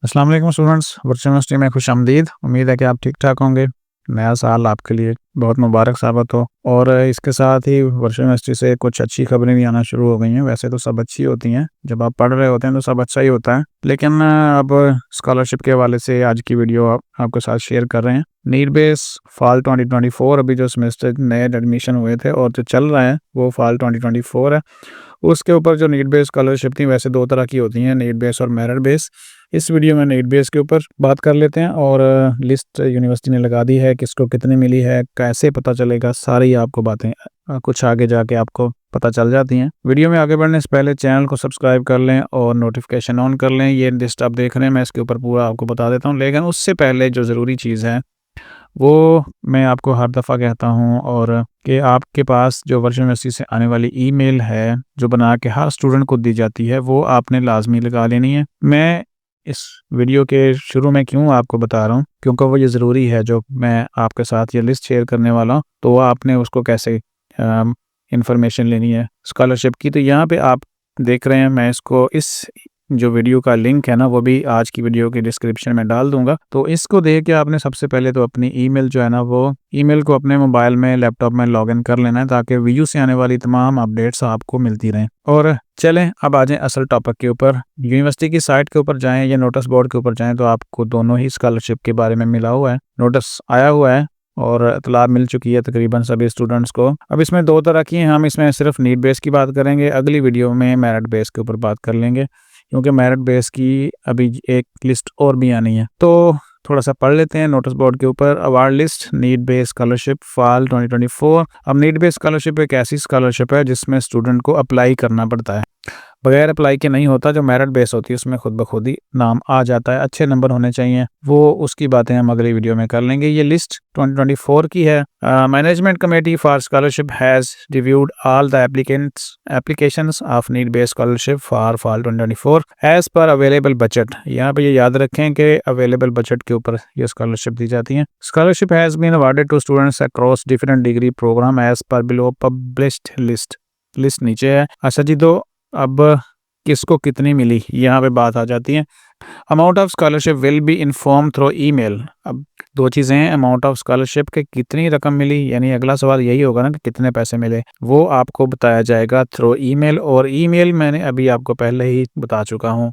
अस्सलाम वालेकुम students, virtual university में खुश आमदीद। उम्मीद है कि आप ठीक ठाक होंगे। नया साल आपके लिए बहुत मुबारक साबित हो। और इसके साथ ही वर्चुअल यूनिवर्सिटी से कुछ अच्छी खबरें भी आना शुरू हो गई हैं। वैसे तो सब अच्छी होती हैं, जब आप पढ़ रहे होते हैं तो सब अच्छा ही होता है, लेकिन अब स्कॉलरशिप के हवाले से आज की वीडियो आपके साथ शेयर कर रहे हैं। नीड बेस फॉल 2024 अभी जो सेमेस्टर नए एडमिशन हुए थे और जो चल रहा है वो फॉल 2024 है। उसके ऊपर जो नीड बेस स्कॉलरशिप थी, वैसे दो तरह की होती हैं, नीड बेस और मेरिट बेस। इस वीडियो में नीड बेस के ऊपर बात कर लेते हैं और लिस्ट यूनिवर्सिटी ने लगा दी है, किसको कितनी मिली है, कैसे पता चलेगा, सारी आपको बातें कुछ आगे जाके आपको पता चल जाती हैं। वीडियो में आगे बढ़ने से पहले चैनल को सब्सक्राइब कर लें और नोटिफिकेशन ऑन कर लें। ये लिस्ट आप देख रहे हैं, मैं इसके ऊपर पूरा आपको बता देता हूँ, लेकिन उससे पहले जो ज़रूरी चीज़ है वो मैं आपको हर दफ़ा कहता हूँ, और कि आपके पास जो वर्चुअल यूनिवर्सिटी से आने वाली ईमेल है जो बना के हर स्टूडेंट को दी जाती है, वो आपने लाजमी लगा लेनी है। मैं इस वीडियो के शुरू में क्यों आपको बता रहा हूँ, क्योंकि वो ये ज़रूरी है। जो मैं आपके साथ ये लिस्ट शेयर करने वाला हूँ, तो आपने उसको कैसे इंफॉर्मेशन लेनी है स्कॉलरशिप की। तो यहाँ पे आप देख रहे हैं, मैं इसको इस जो वीडियो का लिंक है ना, वो भी आज की वीडियो के डिस्क्रिप्शन में डाल दूंगा। तो इसको देख के आपने सबसे पहले तो अपनी ईमेल जो है ना, वो ईमेल को अपने मोबाइल में, लैपटॉप में लॉगिन कर लेना है, ताकि वीयू से आने वाली तमाम अपडेट्स आपको मिलती रहें। और चलें अब आ जाएं असल टॉपिक के ऊपर। यूनिवर्सिटी की साइट के ऊपर जाएं या नोटिस बोर्ड के ऊपर जाएं तो आपको दोनों ही स्कॉलरशिप के बारे में मिला हुआ है, नोटिस आया हुआ है और इतला मिल चुकी है तकरीबन सभी स्टूडेंट्स को। अब इसमें दो तरह की हैं, हम इसमें सिर्फ नीड बेस की बात करेंगे, अगली वीडियो में मेरिट बेस के ऊपर बात कर लेंगे, क्योंकि मेरिट बेस की अभी एक लिस्ट और भी आनी है। तो थोड़ा सा पढ़ लेते हैं नोटिस बोर्ड के ऊपर। Award list need base scholarship fall 2024। अब नीड बेस स्कॉलरशिप एक ऐसी स्कॉलरशिप है जिसमें स्टूडेंट को अप्लाई करना पड़ता है, बगैर अप्लाई के नहीं होता। जो मेरिट बेस होती है उसमें खुद ब खुद ही नाम आ जाता है, अच्छे नंबर होने चाहिए, वो उसकी बातें हम अगली वीडियो में कर लेंगे। ये लिस्ट 2024 की है। Management committee for scholarship has reviewed all the applications of need base scholarship for fall 2024 as per available budget. यहाँ पे ये याद रखें कि अवेलेबल बजट के ऊपर ये स्कॉलरशिप दी जाती है। Scholarship has been awarded to students across different degree program as per below published list नीचे है। अच्छा जी, तो अब किसको कितनी मिली यहाँ पे बात आ जाती है। Amount of scholarship will be inform through email. अब दो चीज़ें हैं, अमाउंट ऑफ स्कॉलरशिप के कितनी रकम मिली, यानी अगला सवाल यही होगा ना कि कितने पैसे मिले, वो आपको बताया जाएगा थ्रू ईमेल। और ईमेल मैंने अभी आपको पहले ही बता चुका हूँ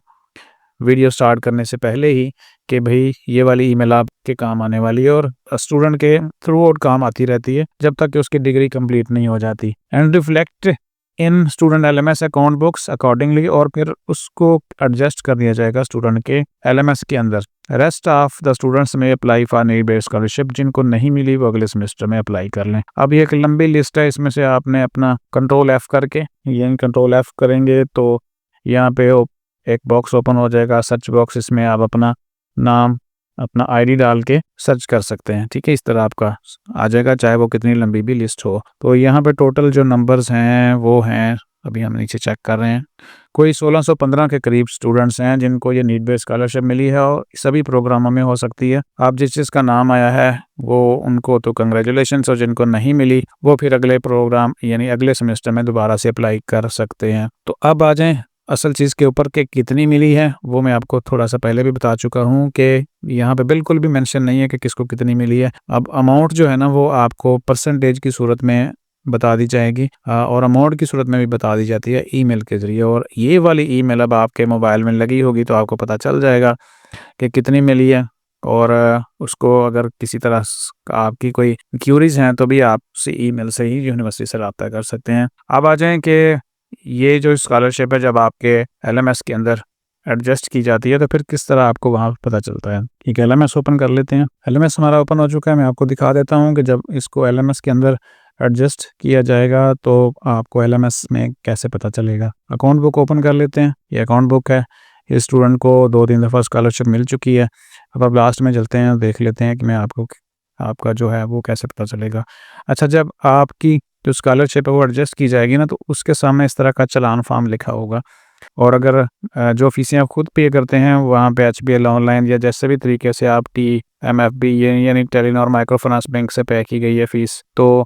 वीडियो स्टार्ट करने से पहले ही कि भाई ये वाली ईमेल आपके काम आने वाली है और स्टूडेंट के थ्रू आउट काम आती रहती है जब तक कि उसकी डिग्री कंप्लीट नहीं हो जाती। And reflect in student LMS account books accordingly, और फिर उसको एडजस्ट कर दिया जाएगा स्टूडेंट के LMS के अंदर। रेस्ट ऑफ द स्टूडेंट्स में apply for need based scholarship, जिनको नहीं मिली वो अगले सेमेस्टर में अप्लाई कर लें। अब ये एक लंबी लिस्ट है, इसमें से आपने अपना कंट्रोल F करके, ये कंट्रोल F करेंगे तो यहाँ पे एक बॉक्स ओपन हो जाएगा, सर्च बॉक्स, इसमें आप अपना नाम, अपना ID डाल के सर्च कर सकते हैं। ठीक है, इस तरह आपका आ जाएगा, चाहे वो कितनी लंबी भी लिस्ट हो। तो यहाँ पे टोटल जो नंबर्स हैं वो हैं, अभी हम नीचे चेक कर रहे हैं, कोई 1615 के करीब स्टूडेंट्स हैं जिनको ये नीड बेस्ड स्कॉलरशिप मिली है, और सभी प्रोग्रामों में हो सकती है। आप जिस चीज़ का नाम आया है वो उनको तो कंग्रेचुलेशंस, और जिनको नहीं मिली वो फिर अगले प्रोग्राम यानी अगले सेमेस्टर में दोबारा से अप्लाई कर सकते हैं। तो अब आ जाएँ असल चीज़ के ऊपर कि कितनी मिली है। वो मैं आपको थोड़ा सा पहले भी बता चुका हूँ कि यहाँ पे बिल्कुल भी मेंशन नहीं है कि किसको कितनी मिली है। अब अमाउंट जो है ना वो आपको परसेंटेज की सूरत में बता दी जाएगी और अमाउंट की सूरत में भी बता दी जाती है ईमेल के ज़रिए। और ये वाली ईमेल अब आपके मोबाइल में लगी होगी तो आपको पता चल जाएगा कि कितनी मिली है। और उसको अगर किसी तरह आपकी कोई क्यूरीज हैं तो भी आप उसी ईमेल से ही यूनिवर्सिटी से रब्ता कर सकते हैं। अब आ जाएँ कि ये जो स्कॉलरशिप है जब आपके LMS के अंदर एडजस्ट की जाती है तो फिर किस तरह आपको वहाँ पता चलता है। ठीक है, LMS ओपन कर लेते हैं। LMS हमारा ओपन हो चुका है, मैं आपको दिखा देता हूँ कि जब इसको LMS के अंदर एडजस्ट किया जाएगा तो आपको LMS में कैसे पता चलेगा। अकाउंट बुक ओपन कर लेते हैं, ये अकाउंट बुक है, इस स्टूडेंट को 2-3 दफ़ा स्कॉलरशिप मिल चुकी है। अब लास्ट में चलते हैं, देख लेते हैं कि मैं आपका जो है वो कैसे पता चलेगा। अच्छा, जब आपकी जो स्कॉलरशिप है वो एडजस्ट की जाएगी ना, तो उसके सामने इस तरह का चालान फॉर्म लिखा होगा, और अगर जो फीसें आप खुद पे करते हैं वहाँ पे HBL ऑनलाइन या जैसे भी तरीके से आप TMFB यानी टेलीनॉर माइक्रो फाइनेंस बैंक से पे की गई है फ़ीस, तो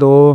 2